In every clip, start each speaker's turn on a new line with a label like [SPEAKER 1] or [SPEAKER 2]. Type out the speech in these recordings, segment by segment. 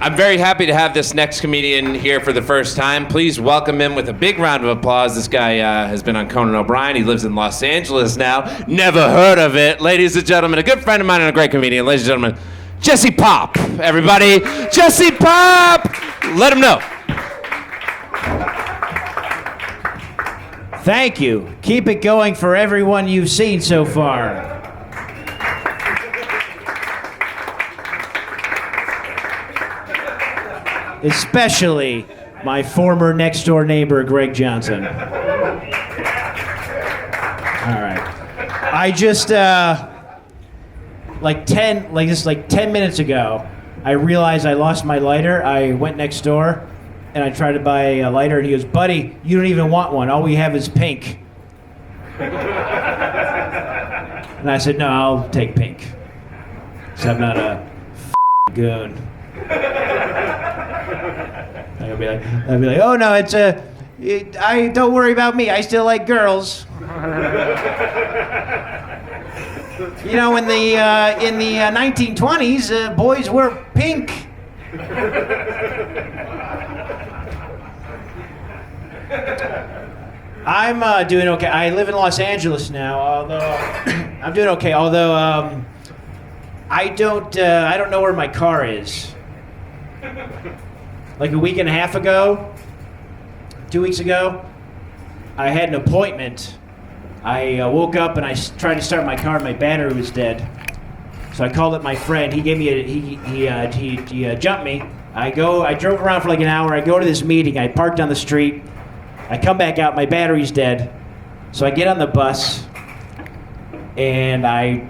[SPEAKER 1] I'm very happy to have this next comedian here for the first time. Please welcome him with a big round of applause. This guy has been on Conan O'Brien. He lives in Los Angeles now. Never heard of it. Ladies and gentlemen, a good friend of mine and a great comedian. Ladies and gentlemen, Jesse Popp. Everybody, Jesse Popp! Let him know.
[SPEAKER 2] Thank you. Keep it going for everyone you've seen so far. Especially my former next-door neighbor, Greg Johnson. All right. I just, 10 minutes ago, I realized I lost my lighter. I went next door, and I tried to buy a lighter, and he goes, "Buddy, you don't even want one. All we have is pink." And I said, "No, I'll take pink. So I'm not a goon." I'd be like, "Oh no, I don't worry about me. I still like girls." You know, in the 1920s, boys were pink. I'm doing okay. I live in Los Angeles now, although I'm doing okay. Although I don't know where my car is. Like a week and a half ago, 2 weeks ago, I had an appointment. I woke up and I tried to start my car. My battery was dead. So I called up my friend. He gave me he jumped me. I drove around for like an hour. I go to this meeting. I parked on the street. I come back out. My battery's dead. So I get on the bus and I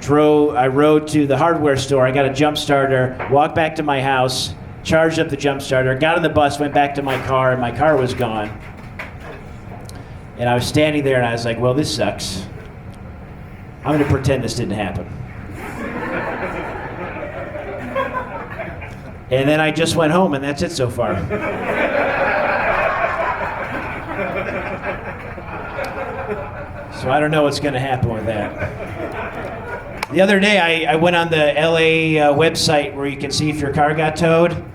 [SPEAKER 2] rode to the hardware store. I got a jump starter. Walked back to my house. Charged up the jump starter, got on the bus, went back to my car, and my car was gone. And I was standing there, and I was like, well, this sucks. I'm going to pretend this didn't happen. And then I just went home, and that's it so far. So I don't know what's going to happen with that. The other day, I went on the LA website where you can see if your car got towed,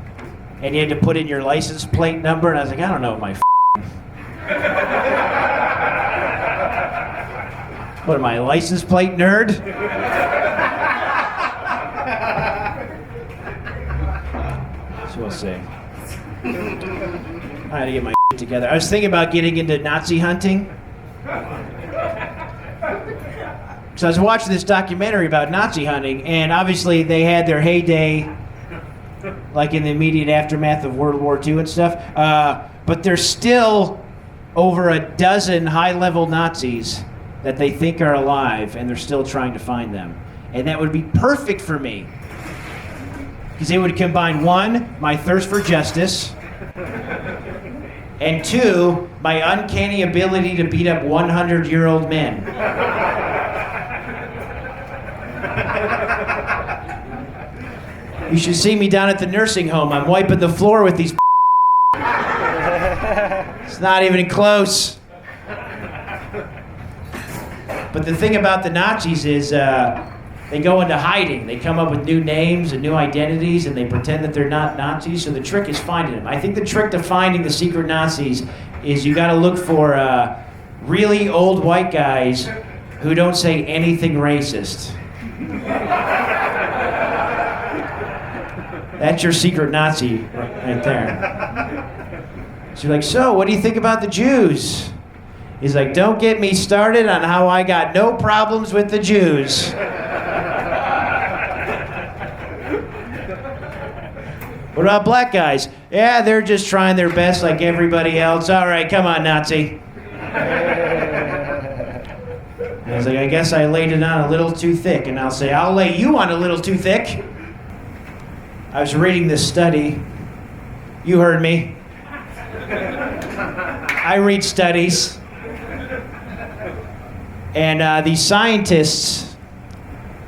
[SPEAKER 2] and you had to put in your license plate number, and I was like, I don't know my What am I, a license plate nerd? So we'll see. I had to get my together. I was thinking about getting into Nazi hunting. So I was watching this documentary about Nazi hunting, and obviously they had their heyday, like in the immediate aftermath of World War II and stuff. But there's still over a dozen high-level Nazis that they think are alive, and they're still trying to find them. And that would be perfect for me, because they would combine, one, my thirst for justice, and two, my uncanny ability to beat up 100-year-old men. You should see me down at the nursing home. I'm wiping the floor with these. It's not even close. But the thing about the Nazis is they go into hiding. They come up with new names and new identities, and they pretend that they're not Nazis. So the trick is finding them. I think the trick to finding the secret Nazis is you got to look for really old white guys who don't say anything racist. That's your secret Nazi right there. So you're like, so what do you think about the Jews? He's like, don't get me started on how I got no problems with the Jews. What about black guys? Yeah, they're just trying their best like everybody else. All right, come on, Nazi. I was like, I guess I laid it on a little too thick. And I'll say, I'll lay you on a little too thick. I was reading this study. You heard me. I read studies. And these scientists,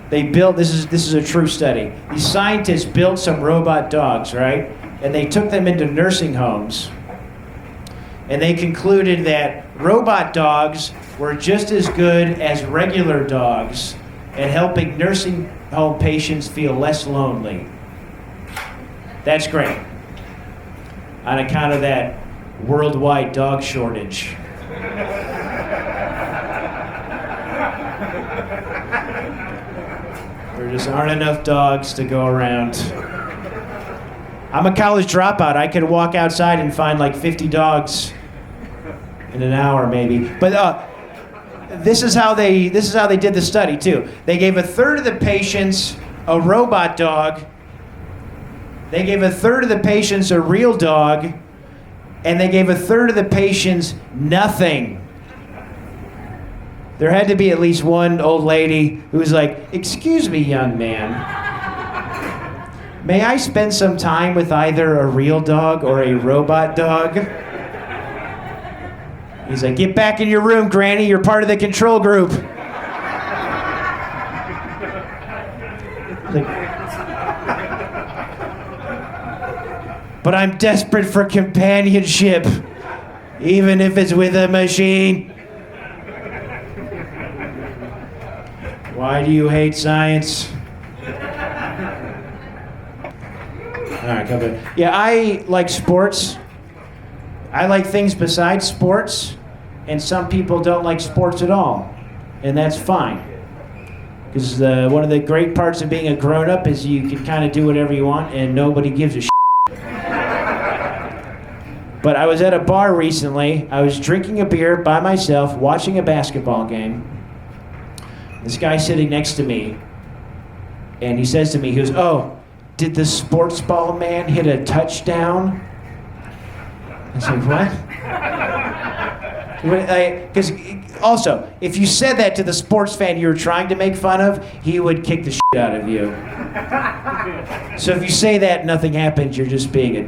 [SPEAKER 2] they built, this is a true study. These scientists built some robot dogs, right? And they took them into nursing homes. And they concluded that robot dogs were just as good as regular dogs at helping nursing home patients feel less lonely. That's great. on account of that worldwide dog shortage. There just aren't enough dogs to go around. I'm a college dropout. I could walk outside and find like 50 dogs in an hour, maybe. But this is how they did the study too. They gave a third of the patients a robot dog. They gave a third of the patients a real dog, and they gave a third of the patients nothing. There had to be at least one old lady who was like, "Excuse me, young man. May I spend some time with either a real dog or a robot dog?" He's like, "Get back in your room, Granny. You're part of the control group." Like, but I'm desperate for companionship, even if it's with a machine. Why do you hate science? All right, come back. Yeah, I like sports. I like things besides sports, and some people don't like sports at all, and that's fine. Because one of the great parts of being a grown-up is you can kind of do whatever you want, and nobody gives a shit. But I was at a bar recently. I was drinking a beer by myself, watching a basketball game. This guy sitting next to me, and he says to me, he goes, "Oh, did the sports ball man hit a touchdown?" I was like, "What?" Because also, if you said that to the sports fan you were trying to make fun of, he would kick the shit out of you. So if you say that, nothing happens, you're just being a d***.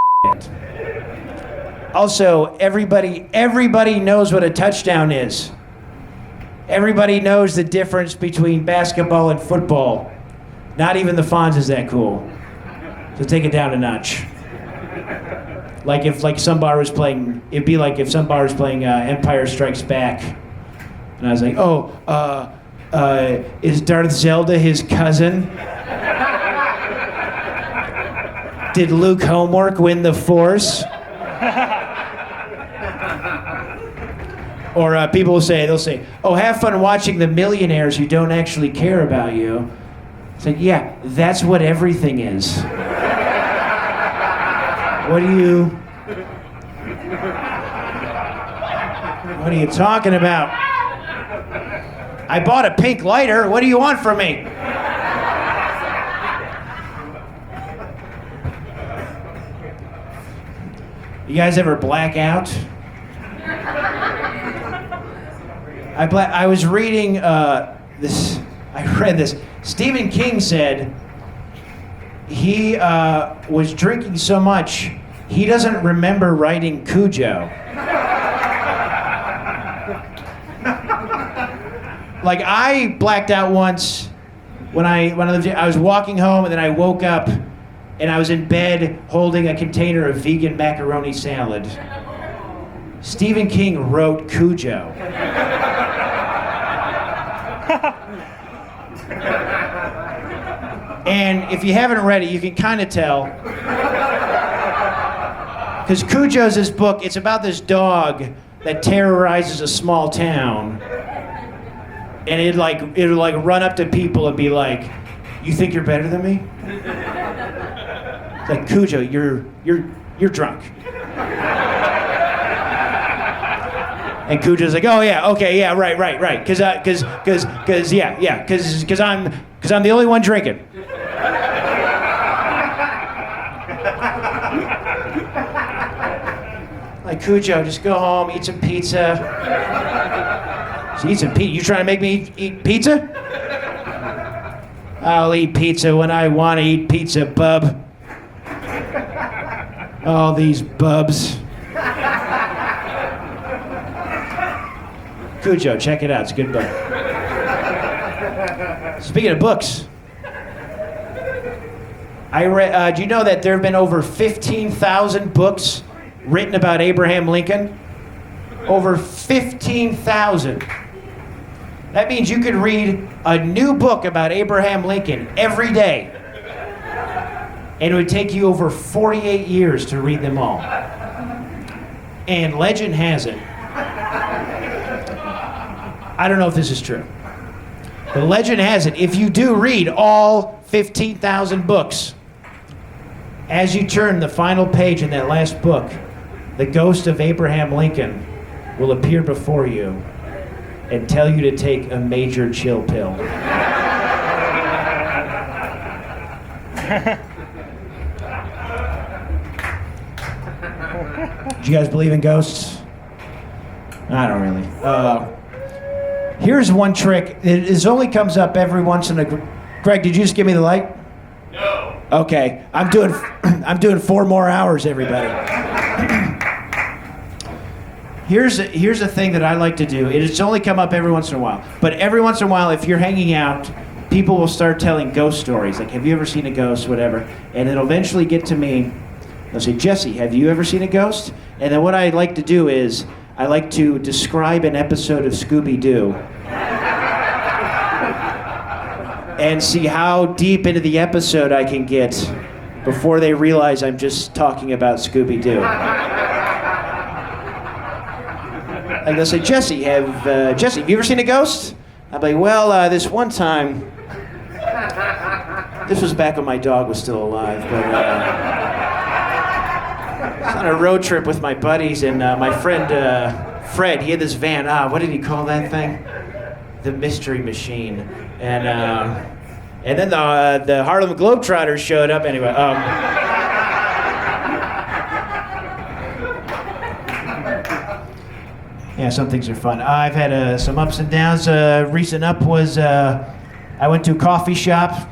[SPEAKER 2] Also, everybody knows what a touchdown is. Everybody knows the difference between basketball and football. Not even the Fonz is that cool. So take it down a notch. Like if some bar was playing, it'd be like if some bar was playing Empire Strikes Back. And I was like, "Oh, is Darth Zelda his cousin? Did Luke Homework win the Force?" Or people will say, they'll say, "Oh, have fun watching the millionaires who don't actually care about you." It's like, yeah, that's what everything is. What are you talking about? I bought a pink lighter. What do you want from me? You guys ever black out? I was reading this. I read this. Stephen King said he was drinking so much he doesn't remember writing Cujo. Like I blacked out once when I was walking home, and then I woke up and I was in bed holding a container of vegan macaroni salad. Stephen King wrote Cujo. And if you haven't read it, you can kind of tell. Because Cujo's this book, it's about this dog that terrorizes a small town. And it'd run up to people and be like, "You think you're better than me?" It's like, "Cujo, you're drunk." And Cujo's like, "Oh yeah, okay, yeah, right. Cause I'm the only one drinking." Like, "Cujo, just go home, eat some pizza." Just eat some pizza. You trying to make me eat pizza? I'll eat pizza when I want to eat pizza, bub. All these bubs. Cujo, check it out. It's a good book. Speaking of books, I read. Do you know that there have been over 15,000 books written about Abraham Lincoln? Over 15,000. That means you could read a new book about Abraham Lincoln every day, and it would take you over 48 years to read them all. And legend has it, I don't know if this is true, but legend has it, if you do read all 15,000 books, as you turn the final page in that last book, the ghost of Abraham Lincoln will appear before you and tell you to take a major chill pill. Do you guys believe in ghosts? I don't really. Here's one trick. It only comes up every once in a... Greg, did you just give me the light?
[SPEAKER 1] No.
[SPEAKER 2] Okay, I'm doing 4 more hours, everybody. Here's a thing that I like to do. It's only come up every once in a while. But every once in a while, if you're hanging out, people will start telling ghost stories. Like, have you ever seen a ghost, whatever. And it'll eventually get to me. They'll say, Jesse, have you ever seen a ghost? And then what I like to do is, I like to describe an episode of Scooby-Doo and see how deep into the episode I can get before they realize I'm just talking about Scooby-Doo. Like they'll say, Jesse, have you ever seen a ghost? I'll be like, well, this one time, this was back when my dog was still alive, but I was on a road trip with my buddies, and my friend Fred, he had this van. What did he call that thing? The Mystery Machine. And then the Harlem Globetrotters showed up. Anyway, yeah, some things are fun. I've had some ups and downs. Recent up was I went to a coffee shop,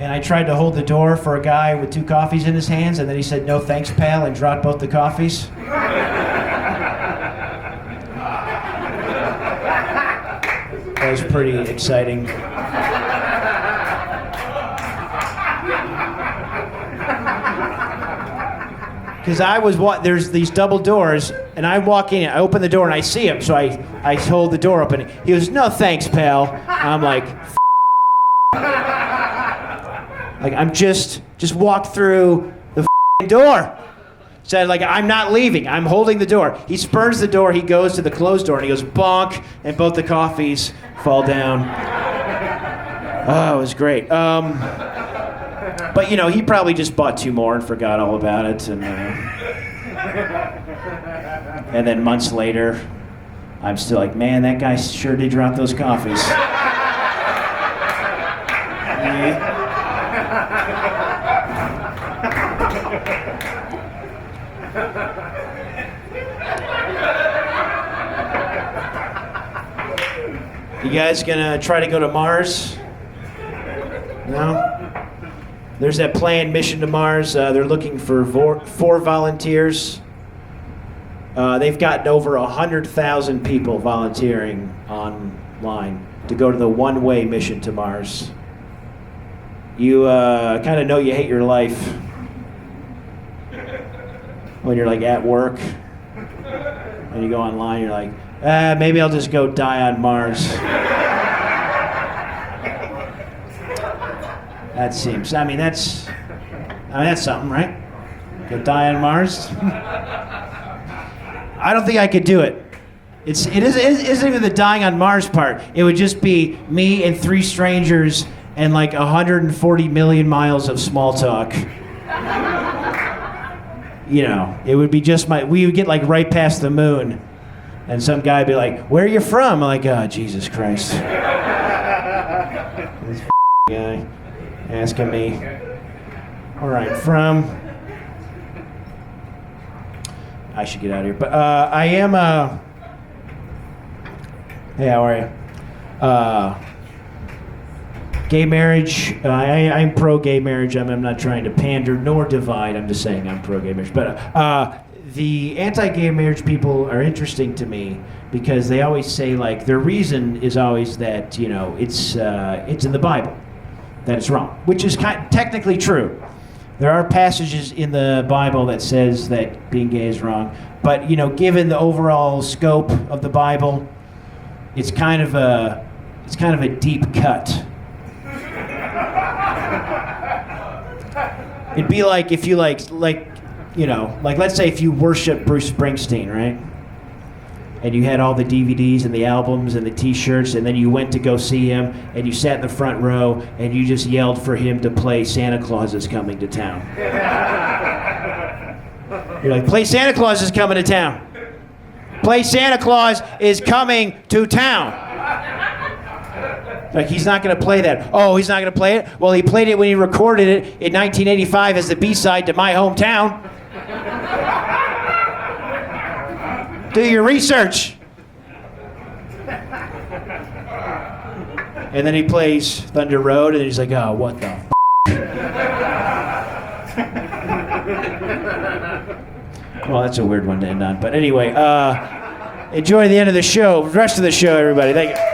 [SPEAKER 2] and I tried to hold the door for a guy with 2 coffees in his hands, and then he said, "No thanks, pal," and dropped both the coffees. That was pretty exciting. Because there's these double doors, and I walk in, I open the door, and I see him, so I hold the door open. He goes, "No thanks, pal." I'm like, I'm just walked through the door. Said, I'm not leaving. I'm holding the door. He spurns the door. He goes to the closed door, and he goes, bonk, and both the coffees fall down. Oh, it was great. But, he probably just bought 2 more and forgot all about it. And then months later, I'm still like, man, that guy sure did drop those coffees. Yeah. You guys gonna try to go to Mars? No? There's that planned mission to Mars. They're looking for 4 volunteers. They've gotten over 100,000 people volunteering online to go to the one-way mission to Mars. You kind of know you hate your life when you're at work and you go online. You're like, maybe I'll just go die on Mars. That seems. That's something, right? Go die on Mars. I don't think I could do it. It isn't even the dying on Mars part. It would just be me and 3 strangers and 140 million miles of small talk. It would be just we would get right past the moon, and some guy would be like, "Where are you from?" I'm like, "Oh, Jesus Christ." This guy asking me where I'm from. I should get out of here. But I am hey, how are you? Gay marriage, I'm pro-gay marriage. I'm not trying to pander nor divide. I'm just saying I'm pro-gay marriage. But the anti-gay marriage people are interesting to me because they always say, their reason is always that, it's in the Bible, that it's wrong, which is technically true. There are passages in the Bible that says that being gay is wrong. But, given the overall scope of the Bible, it's kind of a deep cut. It'd be like if you you know, like let's say if you worship Bruce Springsteen, right? And you had all the DVDs and the albums and the T-shirts, and then you went to go see him, and you sat in the front row, and you just yelled for him to play Santa Claus is Coming to Town. You're like, play Santa Claus is Coming to Town. Play Santa Claus is Coming to Town. Like, he's not going to play that. Oh, he's not going to play it? Well, he played it when he recorded it in 1985 as the B-side to My Hometown. Do your research. And then he plays Thunder Road, and he's like, oh, what the f***? Well, that's a weird one to end on. But anyway, enjoy the end of the show. The rest of the show, everybody. Thank you.